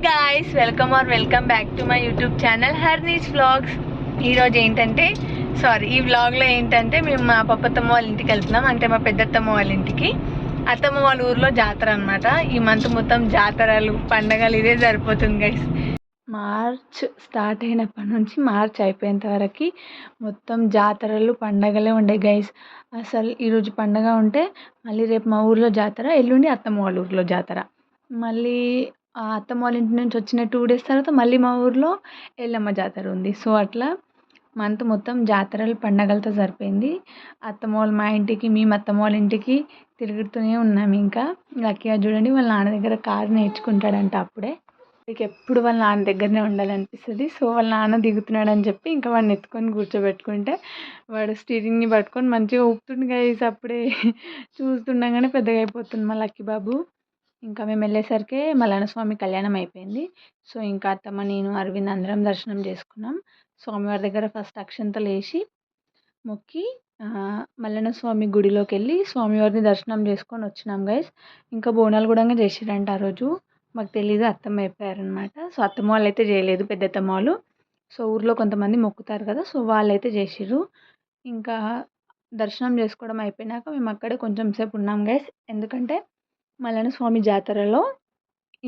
Guys welcome back to my YouTube channel హర్నీస్ vlogs. ఈరోజు ఏంటంటే ఈ వ్లాగ్లో ఏంటంటే మేము మా పప్పత్తమ్మ వాళ్ళ ఇంటికి వెళ్తున్నాం. అంటే మా పెద్దత్తమ్మ వాళ్ళ ఇంటికి. అత్తమ్మ వాళ్ళ ఊర్లో జాతర అనమాట. ఈ మంత్ మొత్తం జాతరలు పండగలు ఇదే సరిపోతుంది గైస్. మార్చ్ స్టార్ట్ అయినప్పటి నుంచి మార్చ్ అయిపోయేంత వరకు మొత్తం జాతరలు పండగలే ఉండే గైస్. అసలు ఈరోజు పండగ ఉంటే మళ్ళీ రేపు మా ఊర్లో జాతర, ఎల్లుండి అత్తమ్మ వాళ్ళ ఊర్లో జాతర, మళ్ళీ అత్తమ్మ వాళ్ళ ఇంటి నుంచి వచ్చిన 2 days తర్వాత మళ్ళీ మా ఊర్లో ఎల్లమ్మ జాతర ఉంది. సో అట్లా మంత్ మొత్తం జాతరలు పండగలతో సరిపోయింది. అత్తమ్మ వాళ్ళు మా ఇంటికి, మేము అత్తమ్మ వాళ్ళ ఇంటికి తిరుగుతూనే ఉన్నాము. ఇంకా లక్కీగా చూడండి, వాళ్ళ నాన్న దగ్గర కారు నేర్చుకుంటాడంట. అప్పుడే ఇక ఎప్పుడు వాళ్ళ నాన్న దగ్గరనే ఉండాలనిపిస్తుంది. సో వాళ్ళ నాన్న దిగుతున్నాడు అని చెప్పి ఇంకా వాడిని ఎత్తుకొని కూర్చోబెట్టుకుంటే వాడు స్టీరింగ్ని పట్టుకొని మంచిగా ఊపుతుండే గైస్. అప్పుడే చూస్తుండగానే పెద్దగా అయిపోతుంది మా లక్కీ బాబు. ఇంకా మేము వెళ్ళేసరికి మల్లన్న స్వామి కళ్యాణం అయిపోయింది. సో ఇంకా అత్తమ్మ, నేను, అరవింద్ అందరం దర్శనం చేసుకున్నాం. స్వామివారి దగ్గర ఫస్ట్ అక్షంతలు వేసి మొక్కి మల్లన్న స్వామి గుడిలోకి వెళ్ళి స్వామివారిని దర్శనం చేసుకొని వచ్చినాం గైస్. ఇంకా బోనాలు కూడా చేసిరంట ఆ రోజు. మాకు తెలీదు, అత్తమ్మ చెప్పారనమాట. సో అత్తమ్మ వాళ్ళు అయితే చేయలేదు, పెద్దత్తమ్మ వాళ్ళు. సో ఊర్లో కొంతమంది మొక్కుతారు కదా, సో వాళ్ళైతే చేసిర్రు. ఇంకా దర్శనం చేసుకోవడం అయిపోయినాక మేము అక్కడే కొంచెం సేపు ఉన్నాం గైస్. ఎందుకంటే మల్లన్న స్వామి జాతరలో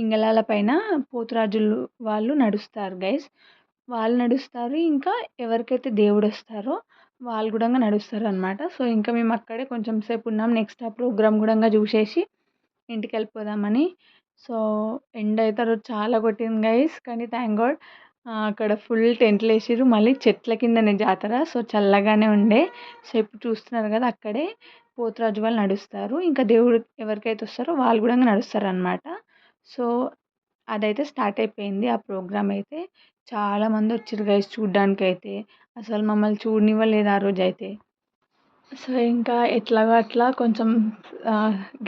ఇంగళాల పైన పోతురాజులు వాళ్ళు నడుస్తారు గైస్. వాళ్ళు నడుస్తారు, ఇంకా ఎవరికైతే దేవుడు వస్తారో వాళ్ళు కూడా నడుస్తారు అనమాట. సో ఇంకా మేము అక్కడే కొంచెం సేపు ఉన్నాం. నెక్స్ట్ ఆ ప్రోగ్రామ్ కూడా చూసేసి ఇంటికి వెళ్ళిపోదామని. సో ఎండ అయితే ఆ రోజు చాలా కొట్టింది గైస్. కానీ థ్యాంక్ గాడ్ అక్కడ ఫుల్ టెంట్లు వేసిర్రు. మళ్ళీ చెట్ల కిందనే జాతర, సో చల్లగానే ఉండే. సో ఇప్పుడు చూస్తున్నారు కదా, అక్కడే పోతురాజు వాళ్ళు నడుస్తారు, ఇంకా దేవుడు ఎవరికైతే వస్తారో వాళ్ళు కూడా నడుస్తారు అనమాట. సో అదైతే స్టార్ట్ అయిపోయింది. ఆ ప్రోగ్రామ్ అయితే చాలామంది వచ్చారు గైస్ చూడ్డానికి. అయితే అసలు మమ్మల్ని చూడనివ్వలేదు ఆ రోజు అయితే. సో ఇంకా ఎట్లాగో అట్లా కొంచెం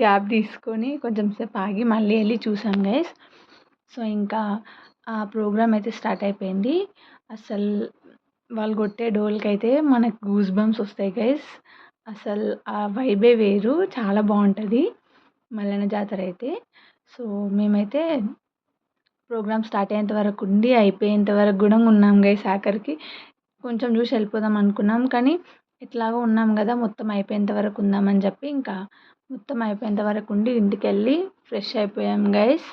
గ్యాప్ తీసుకొని కొంచెం సేపు ఆగి మళ్ళీ వెళ్ళి చూసాం గైస్. సో ఇంకా ఆ ప్రోగ్రామ్ అయితే స్టార్ట్ అయిపోయింది. అసలు వాళ్ళు కొట్టే డోల్కి అయితే మనకు గూస్ బంప్స్ వస్తాయి గైస్. అసలు ఆ వైబే వేరు, చాలా బాగుంటుంది మల్లన్న జాతర అయితే. సో మేమైతే ప్రోగ్రామ్ స్టార్ట్ అయ్యేంత వరకు ఉండి అయిపోయేంత వరకు కూడా ఉన్నాం గైస్. ఆఖరికి కొంచెం చూసి వెళ్ళిపోదాం అనుకున్నాం, కానీ ఎట్లాగో ఉన్నాం కదా, మొత్తం అయిపోయేంత వరకు ఉందామని చెప్పి ఇంకా మొత్తం అయిపోయేంత వరకు ఉండి ఇంటికి వెళ్ళి ఫ్రెష్ అయిపోయాం గైస్.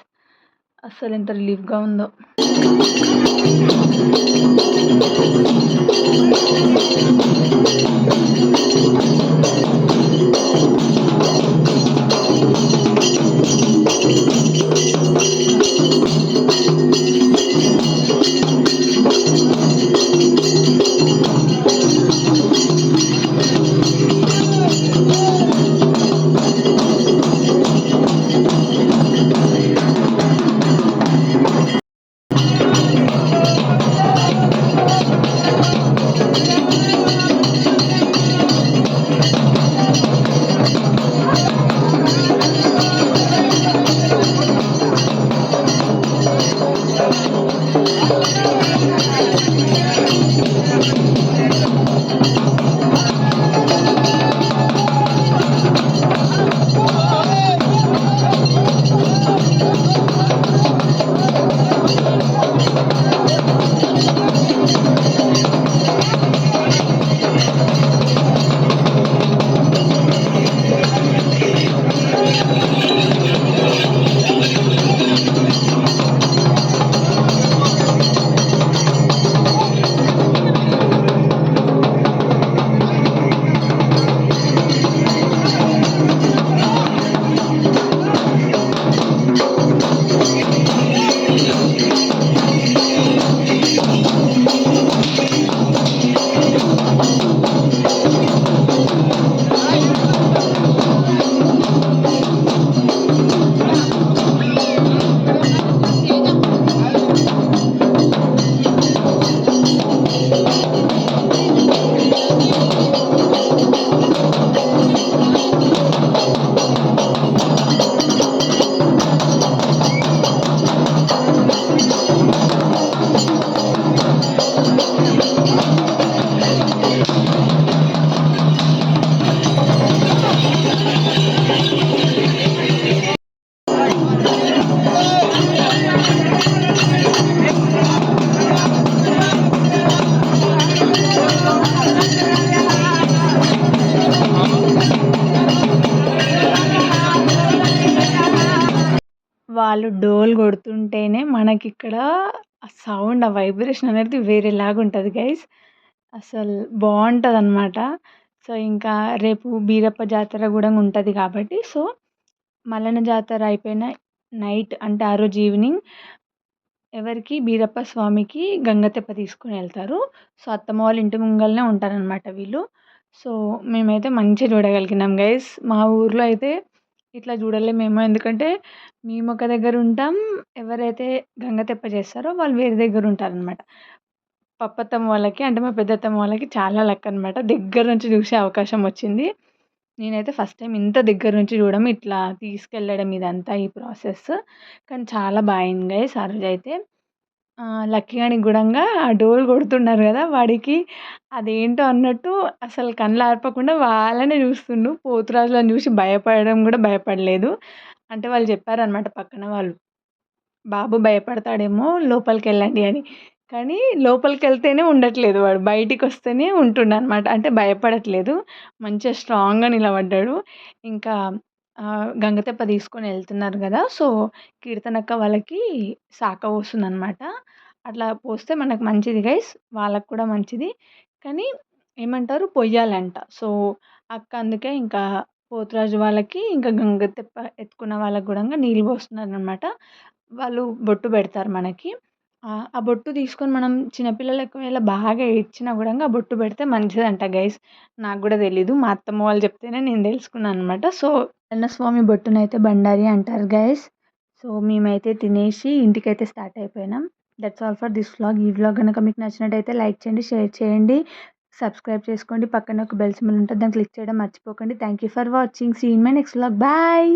అసలు ఎంత రిలీఫ్గా ఉందో. వాళ్ళు డోల్ కొడుతుంటేనే మనకిక్కడ ఆ సౌండ్, ఆ వైబ్రేషన్ అనేది వేరేలాగా ఉంటది గైస్. అసలు బావుంటదనమాట. సో, ఇంకా రేపు బీరప్ప జాతర గూడా ఉంటది కాబట్టి, సో, మల్లన్న జాతర అయిపోయిన నైట్ అంటే ఆ రోజు ఈవినింగ్ ఎవరికి బీరప్ప స్వామికి గంగతెప్ప తీసుకొనెళ్తారు. సో, అత్తమ్మ వాళ్ళ ఇంటి ముంగలనే ఉంటారనమాట వీళ్ళు. సో, మేమైతే మంచిగా చూడగలిగినాం గైస్. మా ఊర్లో అయితే ఇట్లా చూడలేమేమో. ఎందుకంటే మేమొక దగ్గర ఉంటాం. ఎవరైతే గంగతెప్ప చేస్తారో వాళ్ళు వేరే దగ్గర ఉంటారనమాట. పప్పత్తమ్మ వాళ్ళకి అంటే మా పెద్దత్తమ్మ వాళ్ళకి చాలా లక్ అనమాట. దగ్గర నుంచి చూసే అవకాశం వచ్చింది. నేనైతే ఫస్ట్ టైమ్ ఇంత దగ్గర నుంచి చూడడం, ఇట్లా తీసుకెళ్ళడం ఇదంతా ఈ ప్రాసెస్. కానీ చాలా బా అయింది గైస్ ఆ రోజైతే. లక్కీ గానికి గూడంగా ఆ డోలు కొడుతున్నారు గదా! వాడికి అదేంటో అన్నట్టు అసలు కళ్ళార్పకుండా వాళ్ళనే చూస్తుండు. పోతురాజులను చూసి భయపడడం గూడా భయపడలేదు. అంటే వాళ్ళు చెప్పారనమాట పక్కన వాళ్ళు. బాబు భయపడతాడేమో లోపలికెళ్ళండి అని. కానీ లోపలికెళ్తేనే ఉండట్లేదు వాడు. బయటికొస్తేనే ఉంటుండనమాట. అంటే భయపడట్లేదు. మంచిగా స్ట్రాంగ్‌గా నిలబడ్డాడు. ఇంకా గంగతెప్ప తీసుకొని ఎళ్తున్నారు గదా! సో, కీర్తనక్క వాళ్ళకి శాఖ పోస్తుందనమాట. అట్లా పోస్తే మనకు మంచిది గైస్. వాళ్ళకి కూడా మంచిది. కానీ ఏమంటారు పొయ్యాలంట. సో, అక్క అందుకే ఇంకా పోతురాజు వాళ్ళకి, ఇంకా గంగతెప్ప ఎత్తుకున్న వాళ్ళకి గూడంగా నీళ్ళు పోస్తున్నారనమాట. వాళ్ళు బొట్టు పెడతారు మనకి. ఆ బొట్టు తీసుకొని మనం చిన్న పిల్లలకి ఒకవేళ బాగా ఏడ్చినా గూడంగా ఆ బొట్టు పెడితే మంచిదంట గైస్. నాకు గూడా తెలీదు. మా అత్తమ్మ వాళ్ళు చెప్తేనే నేను తెలుసుకున్నాననమాట. సో, స్వామి బొట్టునైతే బండారి అంటారు గైస్. సో, మేమైతే తినేసి ఇంటికైతే స్టార్ట్ అయిపోయినాం. That's all for this vlog. ఈ వ్లాగ్ గనక మీకు నచ్చినట్టయితే లైక్ చేయండి, షేర్ చేయండి, సబ్స్క్రైబ్ చేసుకోండి. పక్కన ఒక బెల్ సింబల్ ఉంటది. దాన్ని క్లిక్ చేయడం మర్చిపోకండి. Thank you for watching. See you in my next vlog. Bye.